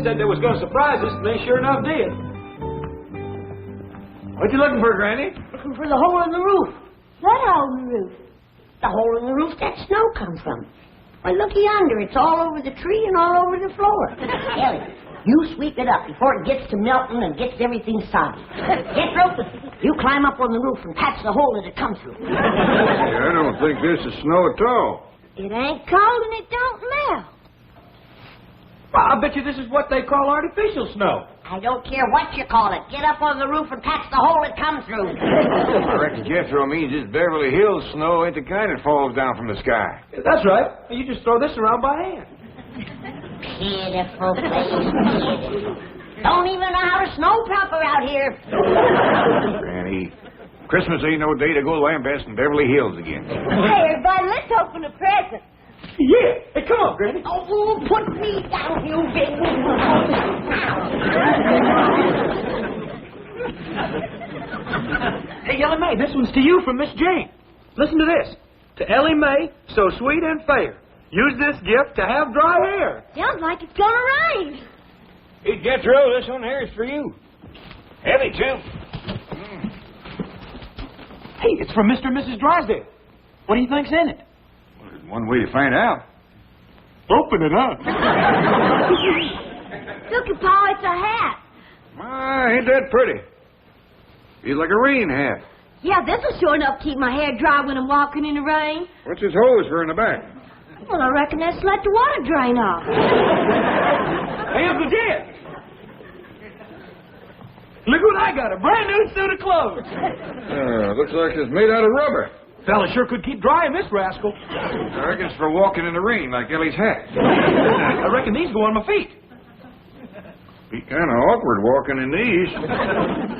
said they was going to surprise us, and they sure enough did. What you looking for, Granny? Looking for the hole in the roof. What hole in the roof? The hole in the roof that snow comes from. Why, looky yonder. It's all over the tree and all over the floor. Ellie, you sweep it up before it gets to melting and gets everything soggy. Jethro, you climb up on the roof and patch the hole that it comes through. I don't think this is snow at all. It ain't cold and it don't melt. Well, I bet you this is what they call artificial snow. I don't care what you call it. Get up on the roof and patch the hole it comes through. I reckon Jethro means this Beverly Hills snow ain't the kind that falls down from the sky. Yeah, that's right. You just throw this around by hand. Pitiful place, pitiful. Don't even know how to snow proper out here. Granny, Christmas ain't no day to go lambasting Beverly Hills again. Hey, everybody, let's open a present. Yeah. Hey, come on, Granny. Oh, put me down, you big... Hey, Ellie Mae, this one's to you from Miss Jane. Listen to this. To Ellie Mae, so sweet and fair. Use this gift to have dry hair. Sounds like it's gonna rain. Hey, Jethro, this one here is for you. Heavy, too. Hey, it's from Mr. and Mrs. Drysdale. What do you think's in it? Well, there's one way to find out. Open it up. Look at Pa, it's a hat. Ain't that pretty? Feels like a rain hat. Yeah, this'll sure enough keep my hair dry when I'm walking in the rain. What's this hose for in the back? Well, I reckon that's to let the water drain off. Hey, Uncle Jed. Look what I got, a brand new suit of clothes. Looks like it's made out of rubber. Fella sure could keep dry in this rascal. I reckon it's for walking in the rain like Ellie's hat. I reckon these go on my feet. Be kind of awkward walking in these.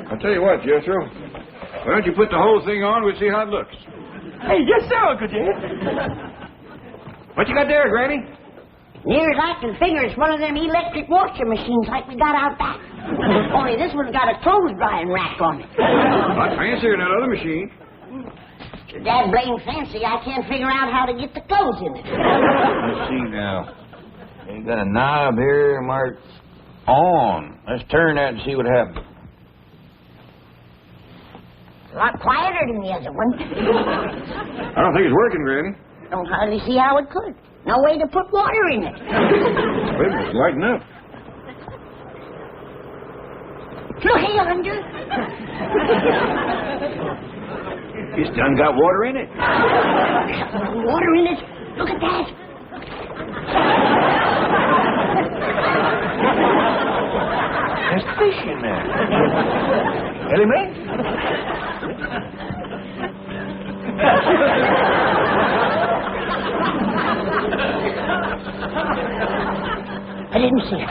I'll tell you what, Jethro. Why don't you put the whole thing on? We'll see how it looks. Hey, yes, sir, Uncle Jed. What you got there, Granny? Near as I can figure, it's one of them electric washing machines like we got out back. Only this one's got a clothes drying rack on it. A lot fancier than that other machine. So that blame fancy, I can't figure out how to get the clothes in it. Let's see now. You got a knob here marked on. Let's turn that and see what happens. It's a lot quieter than the other one. I don't think it's working, Granny. Don't hardly see how it could. No way to put water in it. Wait a minute, lighten up. Look yonder. It's done got water in it. Water in it. Look at that. There's fish in there. Ellie Mae? I didn't see it.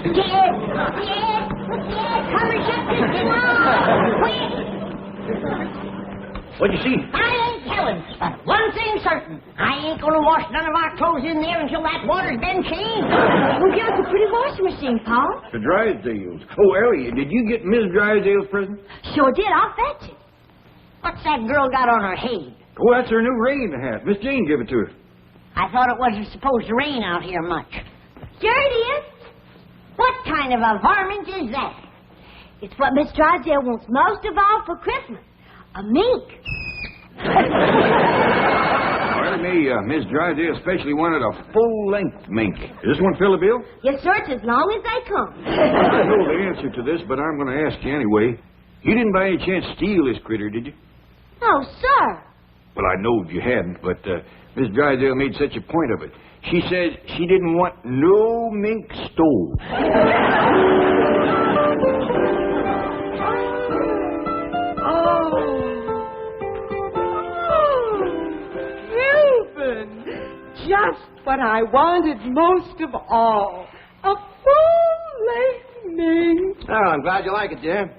Dad! Hurry, shut this thing off! Quick! What'd you see? I ain't telling, but one thing's certain. I ain't gonna wash none of our clothes in there until that water's been changed. We got a pretty washing machine, Pa. The Drysdales. Oh, Ellie, did you get Miss Drysdale's present? Sure did. I'll fetch it. What's that girl got on her head? Oh, that's her new rain hat. Miss Jane gave it to her. I thought it wasn't supposed to rain out here much. Sure it is. What kind of a varmint is that? It's what Miss Drysdale wants most of all for Christmas. A mink. Well, Miss Drysdale especially wanted a full-length mink. Is this one fill the bill? Yes, sir. It's as long as they come. I know the answer to this, but I'm going to ask you anyway. You didn't by any chance steal this critter, did you? No, sir. Well, I knowed you hadn't, but Miss Drysdale made such a point of it. She said she didn't want no mink stole. Reuben! Just what I wanted most of all. A full-length mink. Oh, I'm glad you like it, dear.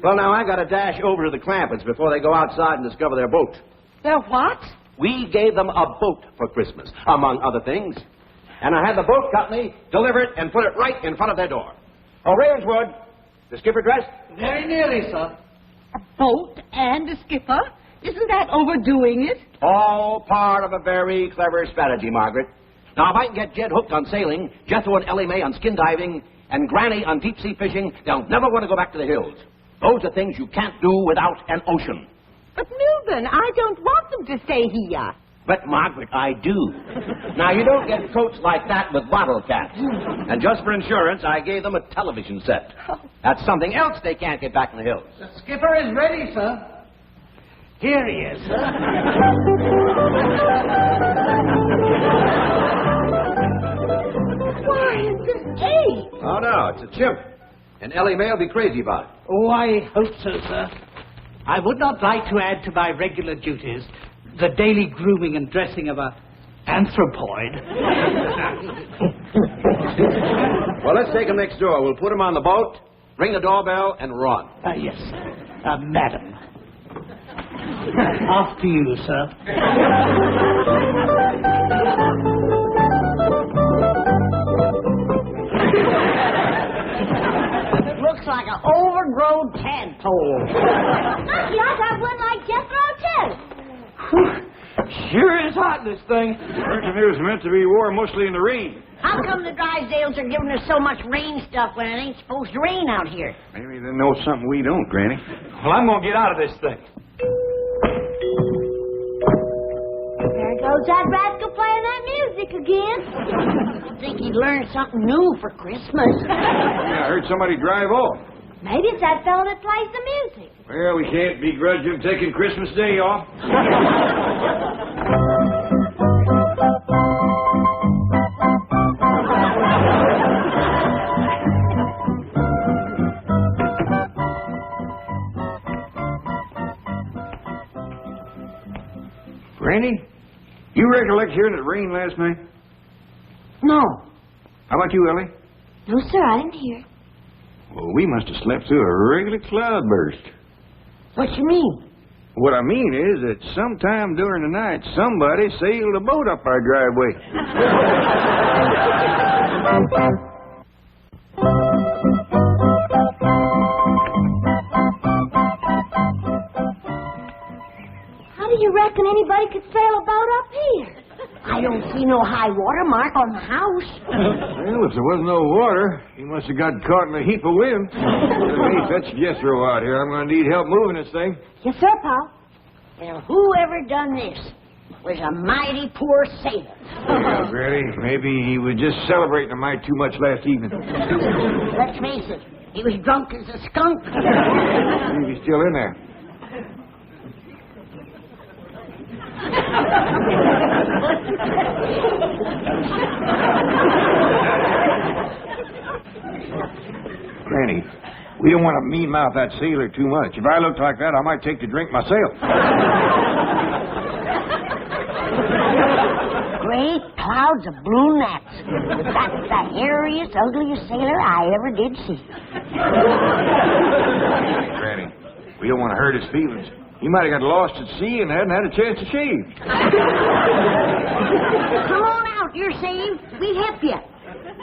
Well, now, I got to dash over to the Clampetts before they go outside and discover their boat. Their what? We gave them a boat for Christmas, among other things. And I had the boat company deliver it and put it right in front of their door. Oh, Ravenswood, the skipper dressed? Very nearly, sir. A boat and a skipper? Isn't that overdoing it? All part of a very clever strategy, Margaret. Now, if I can get Jed hooked on sailing, Jethro and Ellie Mae on skin diving, and Granny on deep-sea fishing, they'll never want to go back to the hills. Those are things you can't do without an ocean. But, Milburn, I don't want them to stay here. But, Margaret, I do. Now, you don't get coats like that with bottle caps. And just for insurance, I gave them a television set. That's something else they can't get back in the hills. The skipper is ready, sir. Here he is, sir. Why, it's an ape. Oh, no, it's a chimp. And Ellie Mae will be crazy about it. Oh, I hope so, sir. I would not like to add to my regular duties the daily grooming and dressing of a anthropoid. Well, let's take him next door. We'll put him on the boat, ring the doorbell, and run. Yes, sir. Madam. After you, sir. Looks like an overgrown tadpole. Lucky, I got one like Jethro, too. Sure is hot, this thing. Reckon it was meant to be wore mostly in the rain. How come the Drysdales are giving us so much rain stuff when it ain't supposed to rain out here? Maybe they know something we don't, Granny. Well, I'm going to get out of this thing. There goes that rascal playing that music again. I think he'd learned something new for Christmas. Yeah, I heard somebody drive off. Maybe it's that fellow that plays the music. Well, we can't begrudge him taking Christmas Day off. Granny, you recollect hearing it rain last night? No. How about you, Ellie? No, sir, I didn't hear. Well, we must have slept through a regular cloudburst. What you mean? What I mean is that sometime during the night, somebody sailed a boat up our driveway. How do you reckon anybody could sail a boat up here? I don't see no high water mark on the house. Well, if there wasn't no water, he must have got caught in a heap of wind. Hey, that's Jethro out here. I'm going to need help moving this thing. Yes, sir, Paul. Well, whoever done this was a mighty poor sailor. Granny, maybe he was just celebrating a mite too much last evening. Let's face it, he was drunk as a skunk. Maybe he's still in there. Granny, we don't want to mean-mouth that sailor too much. If I looked like that, I might take to drink myself. Great clouds of blue gnats. That's the hairiest, ugliest sailor I ever did see. Granny, we don't want to hurt his feelings. He might have got lost at sea and hadn't had a chance to shave. Come on out, you're saved. We help you.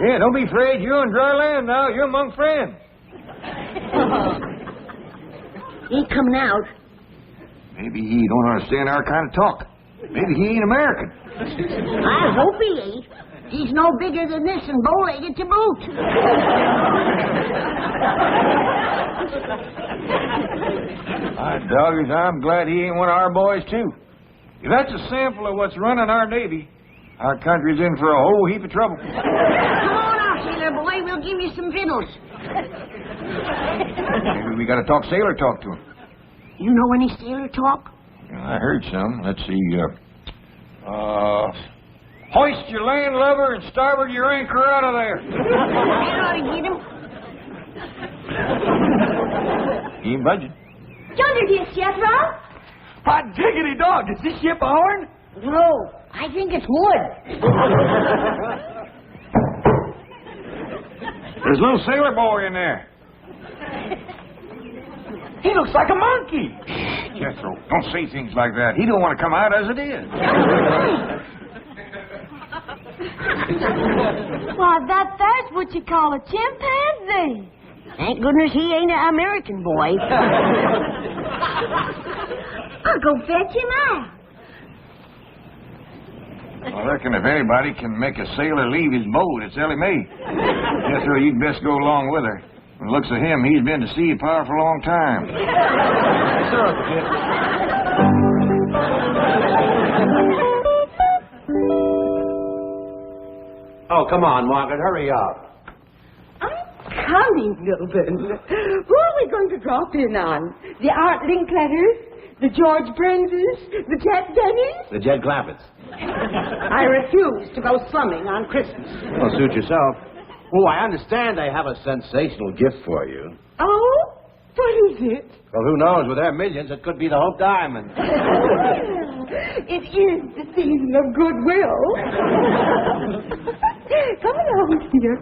Yeah, don't be afraid. You're on dry land now. You're among friends. He ain't coming out. Maybe he don't understand our kind of talk. Maybe he ain't American. I hope he ain't. He's no bigger than this and bow-legged to boot. My doggers, I'm glad he ain't one of our boys, too. If that's a sample of what's running our Navy, our country's in for a whole heap of trouble. Come on out, sailor boy. We'll give you some victuals. Maybe we got to talk sailor talk to him. You know any sailor talk? Yeah, I heard some. Let's see. Hoist your land lubber and starboard your anchor out of there. That ought to get him. He ain't budging. Yonder, dear Jethro. Hot diggity dog, is this ship a horn? No, I think it's wood. There's a little sailor boy in there. He looks like a monkey. Jethro, don't say things like that. He don't want to come out as it is. Why, that's what you call a chimpanzee. Thank goodness he ain't an American boy. I'll go fetch him out. I reckon if anybody can make a sailor leave his boat, it's Ellie Mae. Jethro, you'd best go along with her. From the looks of him, he's been to sea a powerful long time. Sir, oh, come on, Margaret, hurry up. I'm coming, Milburn. Who are we going to drop in on? The Art Linkletters? The George Burnses? The Jet Dennis? The Jed Clampetts. I refuse to go slumming on Christmas. Well, suit yourself. Oh, I understand they have a sensational gift for you. Oh? What is it? Well, who knows? With their millions, it could be the Hope Diamond. It is the season of goodwill. Come along, dear.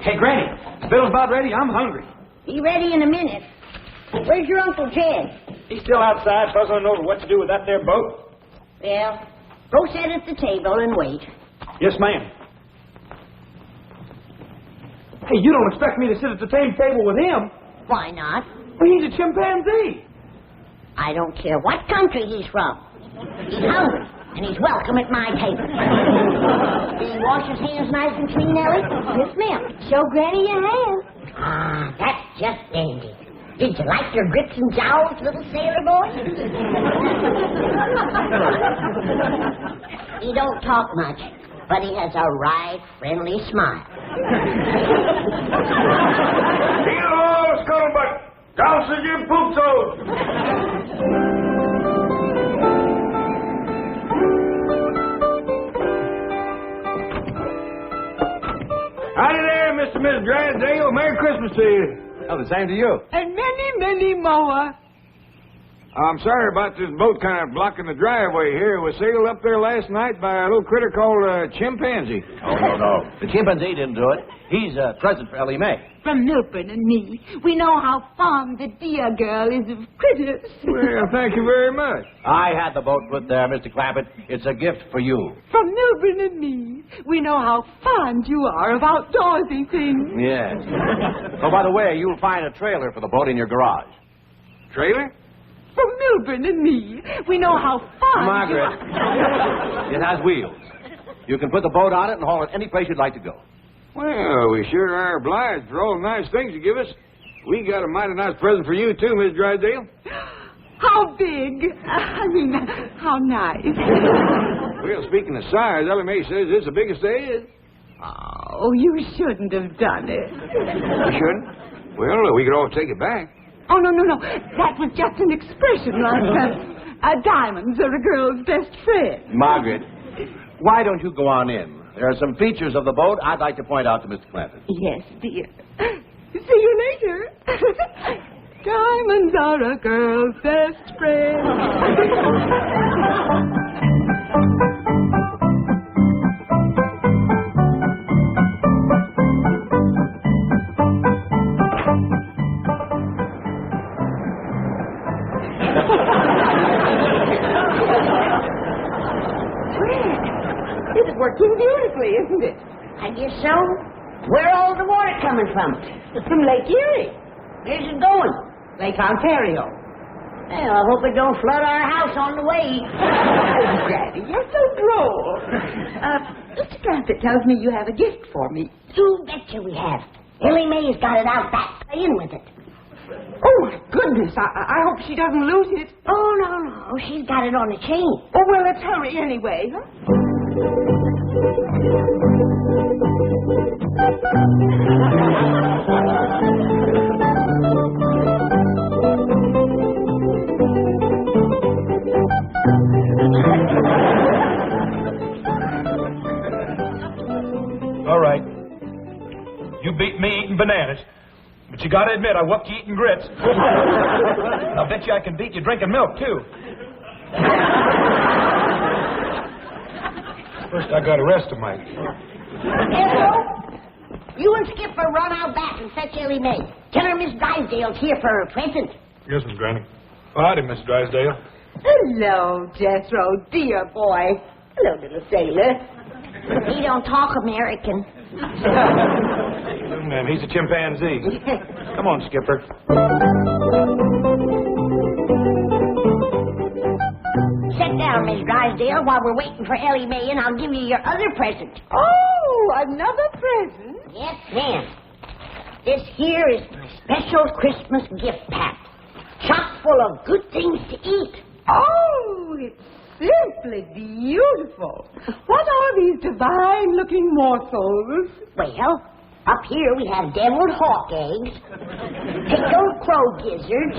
Hey, Granny, Bill's about ready. I'm hungry. Be ready in a minute. Where's your Uncle Jed? He's still outside puzzling over what to do with that there boat. Well, go sit at the table and wait. Yes, ma'am. Hey, you don't expect me to sit at the same table with him? Why not? Well, he's a chimpanzee. I don't care what country he's from. He's hungry, and he's welcome at my table. Did he wash his hands nice and clean, Ellie? Yes, ma'am. Show Granny your hand. Ah, that's just dandy. Did you like your grits and jowls, little sailor boy? He don't talk much, but he has a right friendly smile. Hello, scuttlebutt! Dowses your poopsos! Howdy there, Mr. and Mrs. Drysdale. Merry Christmas to you. Oh, the same to you. And many, many more. I'm sorry about this boat kind of blocking the driveway here. It was sailed up there last night by a little critter called a chimpanzee. Oh, no. The chimpanzee didn't do it. He's a present for Ellie Mae. From Milburn and me, we know how fond the dear girl is of critters. Well, thank you very much. I had the boat put there, Mr. Clampett. It's a gift for you. From Milburn and me, we know how fond you are of outdoorsy things. Yes. Oh, by the way, you'll find a trailer for the boat in your garage. Trailer? From Milburn and me, we know how fond Margaret, it has wheels. You can put the boat on it and haul it any place you'd like to go. Well, we sure are obliged for all the nice things you give us. We got a mighty nice present for you, too, Miss Drysdale. How big? I mean, how nice. Well, speaking of size, Ellie Mae says it's the biggest there is. Oh, you shouldn't have done it. You shouldn't? Well, we could all take it back. Oh, no. That was just an expression like diamonds are a girl's best friend. Margaret, why don't you go on in? There are some features of the boat I'd like to point out to Mr. Clampett. Yes, dear. See you later. Diamonds are a girl's best friend. This is working beautifully, isn't it? I guess so. Where all the water coming from? From Lake Erie. Where's it going? Lake Ontario. Well, I hope it don't flood our house on the way. Oh, Daddy, you're so droll. Mr. Clampett tells me you have a gift for me. You betcha we have. Ellie Mae's got it out back, playing with it. Oh, my goodness. I hope she doesn't lose it. Oh, no. She's got it on a chain. Oh, well, let's hurry anyway, huh? All right. You beat me eating bananas. But you gotta admit, I whooped you eating grits. I'll bet you I can beat you drinking milk, too. First, I gotta rest a mite. Hello? You and Skipper run out back and fetch Ellie Mae. Tell her Miss Drysdale's here for her present. Yes, Miss Granny. Oh, howdy, Miss Drysdale. Hello, Jethro, dear boy. Hello, little sailor. He don't talk American. No, ma'am, he's a chimpanzee. Come on, Skipper. back down, Miss Drysdale, while we're waiting for Ellie Mae, and I'll give you your other present. Oh, another present? Yes, ma'am. This here is my special Christmas gift pack. Chock full of good things to eat. Oh, it's simply beautiful. What are these divine-looking morsels? Well, up here we have deviled hawk eggs, pickled crow gizzards,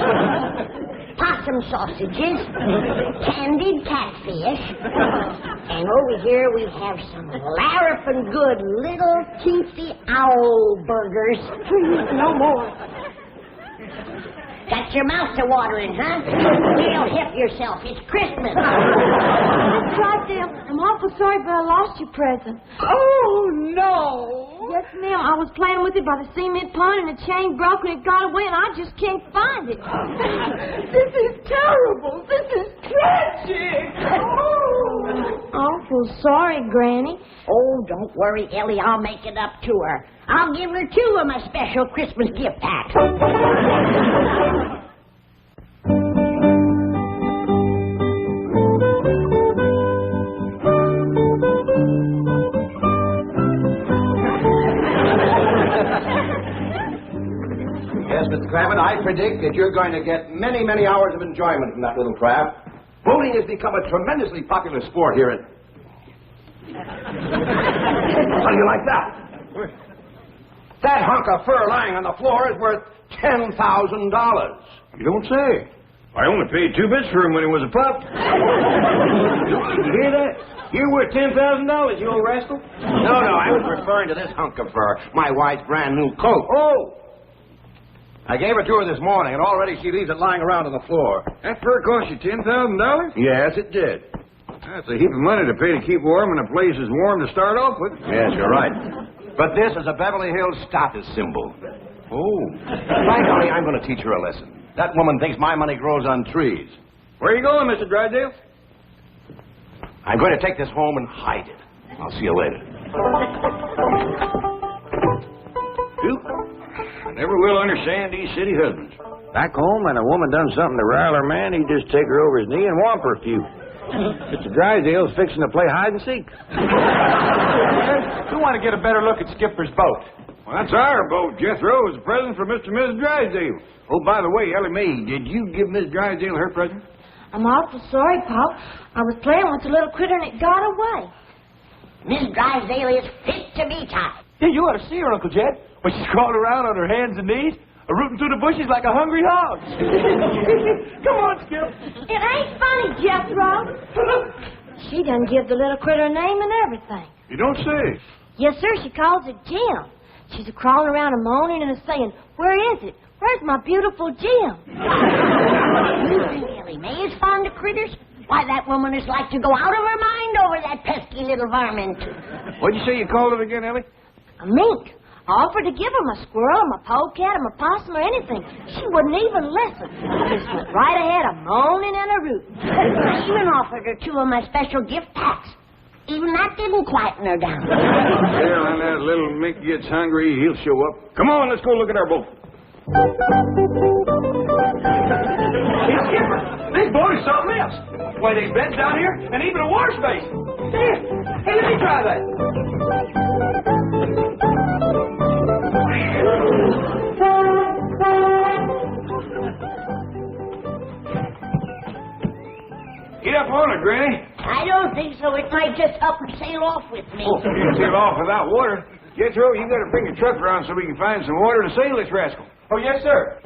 possum sausages, candied catfish, and over here we have some larrapin' good little teensy owl burgers. Please, no more. Got your mouth to watering, huh? Well, hip yourself. It's Christmas. Miss Drysdale, I'm awful sorry, but I lost your present. Oh, no. Yes, ma'am. I was playing with it by the cement pond, and the chain broke, and it got away, and I just can't find it. This is terrible. This is tragic. Oh. Awful sorry, Granny. Oh, don't worry, Ellie. I'll make it up to her. I'll give her 2 of my special Christmas gift packs. Yes, Mr. Clampett, I predict that you're going to get many, many hours of enjoyment from that little craft. Boating has become a tremendously popular sport here in... How do you like that? That hunk of fur lying on the floor is worth $10,000. You don't say. I only paid 2 bits for him when he was a pup. You hear that? You're worth $10,000, you old rascal. No, I was referring to this hunk of fur, my wife's brand new coat. Oh, I gave it to her this morning, and already she leaves it lying around on the floor. that fur cost you $10,000? Yes, it did. That's a heap of money to pay to keep warm when a place is warm to start off with. Yes, you're right. But this is a Beverly Hills status symbol. Oh. Right, honey, I'm going to teach her a lesson. That woman thinks my money grows on trees. Where are you going, Mr. Drysdale? I'm going to take this home and hide it. I'll see you later. I never will understand these city husbands. Back home, when a woman done something to rile her man, he'd just take her over his knee and whomp her a few. Mr. Drysdale's fixing to play hide and seek. We want to get a better look at Skipper's boat. Well, that's our boat, Jethro. It's a present for Mr. and Mrs. Drysdale. Oh, by the way, Ellie Mae, did you give Miss Drysdale her present? I'm awful sorry, Pop. I was playing with the little critter, and it got away. Miss Drysdale is fit to be tied. Yeah, you ought to see her, Uncle Jed. When she's crawling around on her hands and knees, rooting through the bushes like a hungry hog. Come on, Skip. It ain't funny, Jethro. She done give the little critter a name and everything. You don't say. Yes, sir. She calls it Jim. She's a-crawling around and moaning and a-saying, "Where is it? Where's my beautiful Jim?" You think Ellie Mae is fond of critters? Why, that woman is like to go out of her mind over that pesky little varmint. What'd you say you called it again, Ellie? A mink. I offered to give him a squirrel, a polecat, a possum, or anything. She wouldn't even listen. Just went right ahead a moaning and a rooting. I even offered her 2 of my special gift packs. Even that didn't quieten her down. Well, when that little mink gets hungry, he'll show up. Come on, let's go look at our boat. Hey, Skipper, this boat is something else. Why, there's beds down here and even a wash basin. Here, hey, let me try that. Get up on it, Granny. I don't think so. It might just up and sail off with me. Oh, you can sail off without water. Jethro, you gotta bring the truck around so we can find some water to sail this rascal. Oh, yes, sir.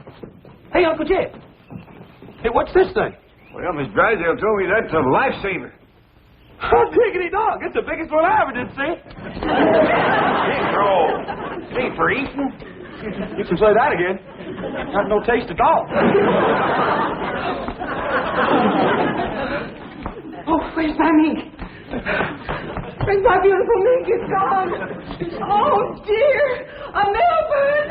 Hey, Uncle Jed. Hey, what's this thing? Well, Miss Drysdale told me that's a lifesaver. Oh, diggity dog. It's the biggest one I ever did see. Jethro, it ain't for eating. You can say that again. Got no taste at all. Oh, where's my mink? Where's my beautiful mink? It's gone. Oh, dear. Melbourne!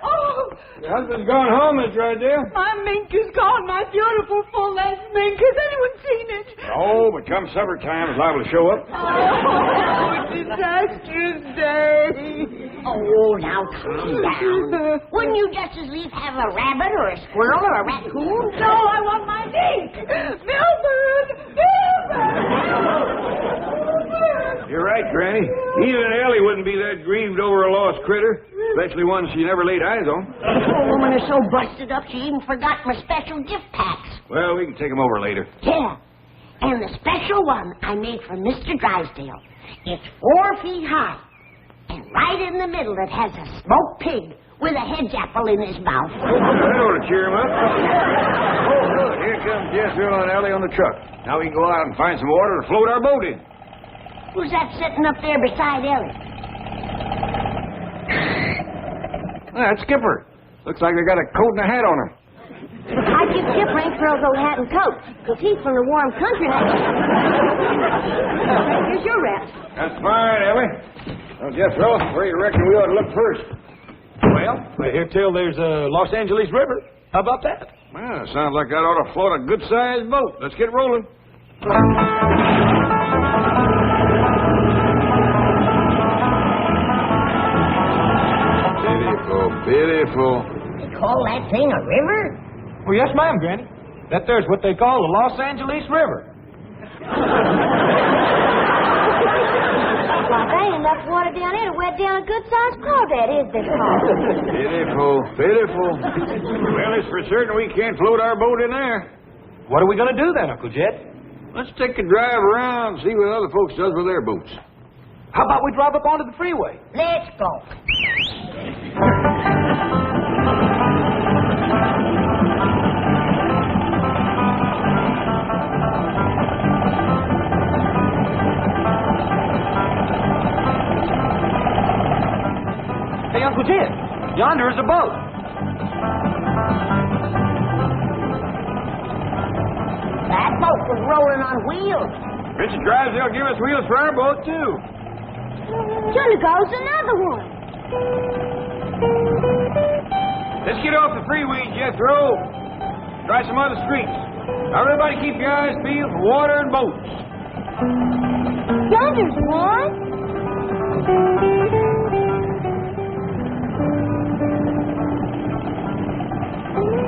Oh! Your husband's gone home, Miss Drysdale. My mink is gone. My beautiful full-length mink. Has anyone seen it? Oh, but come supper time, it's liable to show up. Oh, disastrous day. Oh, now calm down. Wouldn't you just as lief have a rabbit or a squirrel or a raccoon? No, I want my mink. Milburn! You're right, Granny. Even Ellie wouldn't be that grieved over a lost critter, especially one she never laid eyes on. The poor woman is so busted up she even forgot my special gift packs. Well, we can take them over later. Yeah. And the special one I made for Mr. Drysdale. It's 4 feet high. And right in the middle it has a smoked pig with a hedge apple in his mouth. That ought to cheer him up. Oh, good. Here comes Jethro and Ellie on the truck. Now we can go out and find some water to float our boat in. Who's that sitting up there beside Ellie? That's Skipper. Looks like they got a coat and a hat on her. I give Skipper ain't throw those hat and coat, because he's from the warm country. Here's your rest. That's fine, Ellie. Well, Jethro, where you reckon we ought to look first? Well, I hear tell there's a Los Angeles River. How about that? Well, it sounds like that ought to float a good-sized boat. Let's get rolling. Beautiful, beautiful. They call that thing a river? Well, yes, ma'am, Granny. That there's what they call the Los Angeles River. Well, there ain't enough water down there to wet down a good-sized crawdad, is there, Paul? Beautiful, beautiful. Well, it's for certain we can't float our boat in there. What are we going to do then, Uncle Jed? Let's take a drive around and see what other folks does with their boats. How about we drive up onto the freeway? Let's go. Hey, Uncle Jed, yonder is a boat. That boat was rolling on wheels. Mr. Drysdale give us wheels for our boat, too. Yonder goes another one. Let's get off the freeway, Jethro. Try some other streets. Now, everybody keep your eyes peeled for water and boats. Yonder's one.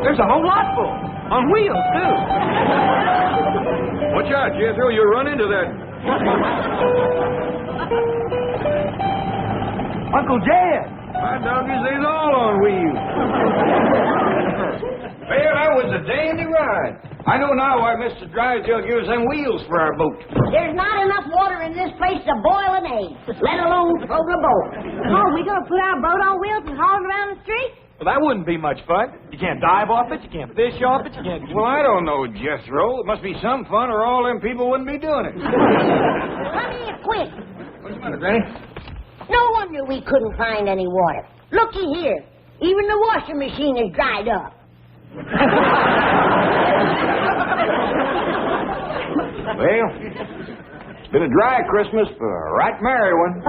There's a whole lot full. On wheels, too. Watch out, Jethro. You'll run into that. Uncle Jed. My doggies, they's all on wheels. Well, that was a dandy ride. I know now why Mr. Drysdale gives us them wheels for our boat. There's not enough water in this place to boil an egg, let alone float a boat. Oh, we gonna put our boat on wheels and haul it around the street? Well, that wouldn't be much fun. You can't dive off it. You can't fish off it. You can't... Well, I don't know, Jethro. It must be some fun or all them people wouldn't be doing it. Come here, quick. What's the matter, Granny? No wonder we couldn't find any water. Looky here. Even the washing machine is dried up. Well, it's been a dry Christmas, but a right merry one.